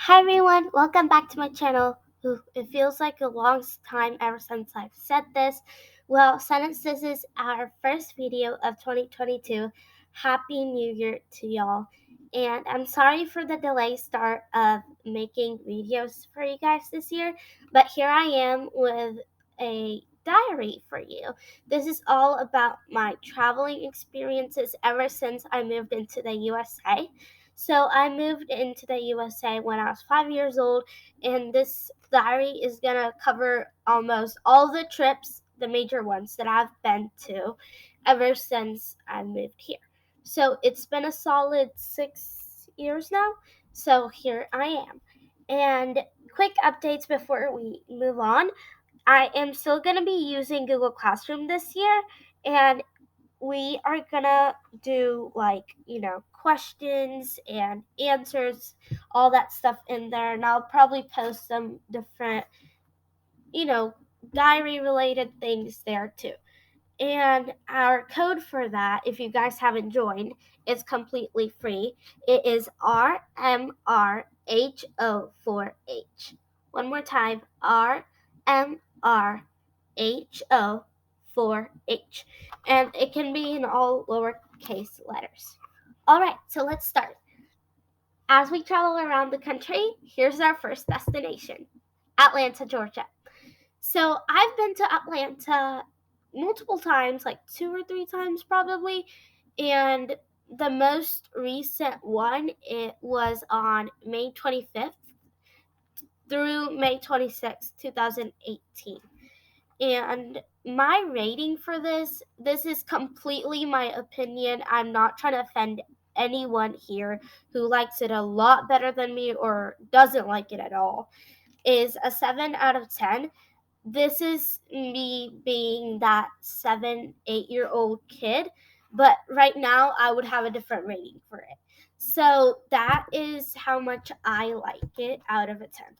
Hi everyone, welcome back to my channel. It feels like a long time ever since I've said this. Well, since this is our first video of 2022, Happy New Year to y'all. And I'm sorry for the delayed start of making videos for you guys this year, but here I am with a diary for you. This is all about my traveling experiences ever since I moved into the USA. So I moved into the USA when I was 5 years old, and this diary is gonna cover almost all the trips, the major ones that I've been to ever since I moved here. So it's been a solid 6 years now. So here I am. And quick updates before we move on. I am still gonna be using Google Classroom this year, and we are gonna do questions and answers, all that stuff in there, and I'll probably post some different you know diary related things there too. And our code for that, if you guys haven't joined, is completely free. It is RMRHO4H. One more time, RMRHO4H. And it can be in all lowercase letters. All right, so let's start. As we travel around the country, here's our first destination, Atlanta, Georgia. So I've been to Atlanta multiple times, like 2 or 3 times probably, and the most recent one, it was on May 25th through May 26th, 2018. And my rating for this is completely my opinion. I'm not trying to offend anyone here who likes it a lot better than me or doesn't like it at all, is a 7 out of 10. This is me being that 7, 8-year-old kid, but right now I would have a different rating for it. So that is how much I like it out of a 10.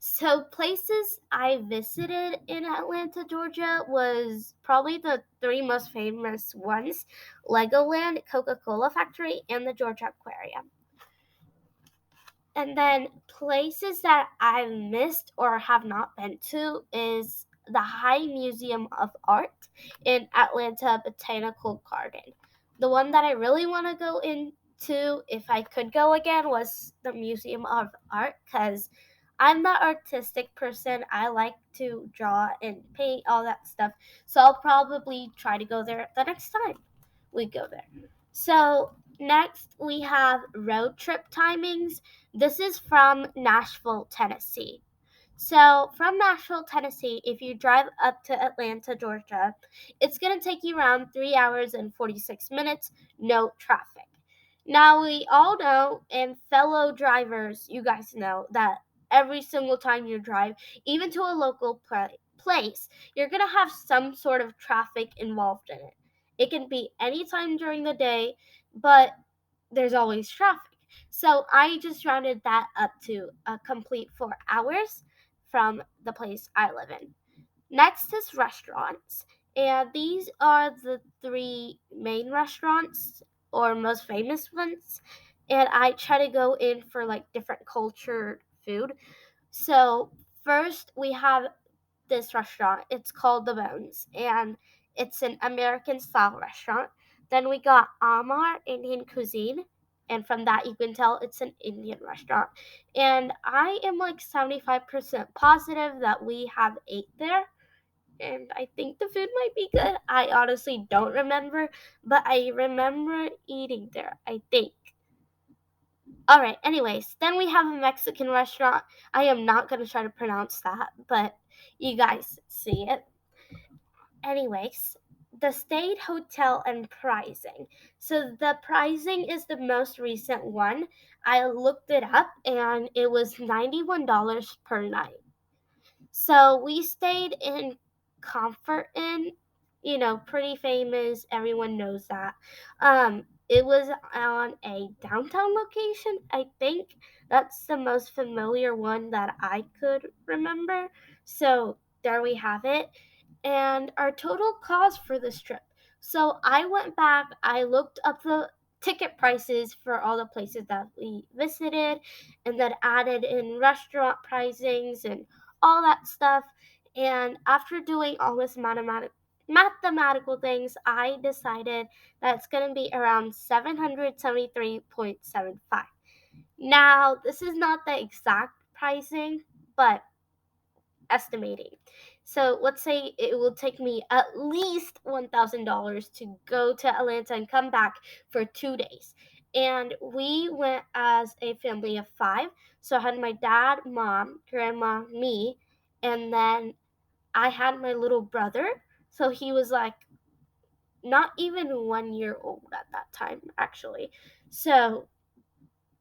So places I visited in Atlanta, Georgia was probably the three most famous ones: Legoland, Coca-Cola Factory, and the Georgia Aquarium. And then places that I've missed or have not been to is the High Museum of Art in Atlanta Botanical Garden. The one that I really want to go into, if I could go again, was the Museum of Art, because I'm the artistic person. I like to draw and paint, all that stuff. So I'll probably try to go there the next time we go there. So next we have road trip timings. This is from Nashville, Tennessee. So from Nashville, Tennessee, if you drive up to Atlanta, Georgia, it's going to take you around 3 hours and 46 minutes, no traffic. Now, we all know, and fellow drivers, you guys know, that every single time you drive, even to a local place, you're going to have some sort of traffic involved in it. It can be any time during the day, but there's always traffic. So I just rounded that up to a complete 4 hours from the place I live in. Next is restaurants, and these are the three main restaurants or most famous ones. And I try to go in for like different cultured food. So first we have this restaurant. It's called The Bones, and it's an American style restaurant. Then we got Amar Indian Cuisine, and from that you can tell it's an Indian restaurant. And I am like 75% positive that we have ate there, and I think the food might be good. I honestly don't remember, but I remember eating there, I think. Alright, anyways, then we have a Mexican restaurant. I am not going to try to pronounce that, but you guys see it. Anyways, the state hotel and pricing. So the pricing is the most recent one. I looked it up and it was $91 per night. So we stayed in Comfort Inn, pretty famous. Everyone knows that. It was on a downtown location. I think that's the most familiar one that I could remember. So there we have it. And our total cost for this trip. So I went back, I looked up the ticket prices for all the places that we visited, and then added in restaurant pricings and all that stuff. And after doing all this mathematical things, I decided that it's going to be around 773.75. Now, this is not the exact pricing, but estimating. So let's say it will take me at least $1,000 to go to Atlanta and come back for 2 days. And we went as a family of five. So I had my dad, mom, grandma, me, and then I had my little brother. So he was like not even 1 year old at that time, actually. So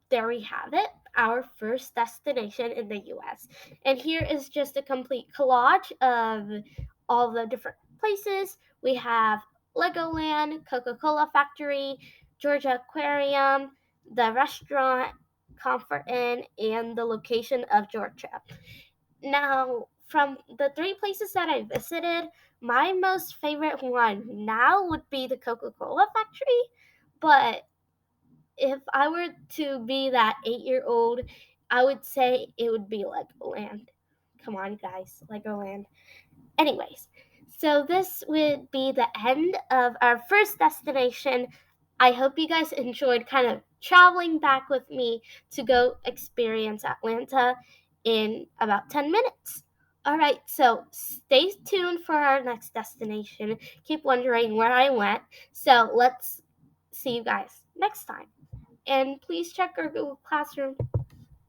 there we have it, our first destination in the US. And here is just a complete collage of all the different places. We have Legoland, Coca-Cola Factory, Georgia Aquarium, the restaurant, Comfort Inn, and the location of Georgia. Now, from the three places that I visited, my most favorite one now would be the Coca-Cola Factory, but if I were to be that 8-year-old, I would say it would be Legoland. Come on, guys, Legoland. Anyways, so this would be the end of our first destination. I hope you guys enjoyed kind of traveling back with me to go experience Atlanta in about 10 minutes. All right, so stay tuned for our next destination. Keep wondering where I went. So let's see you guys next time. And please check our Google Classroom.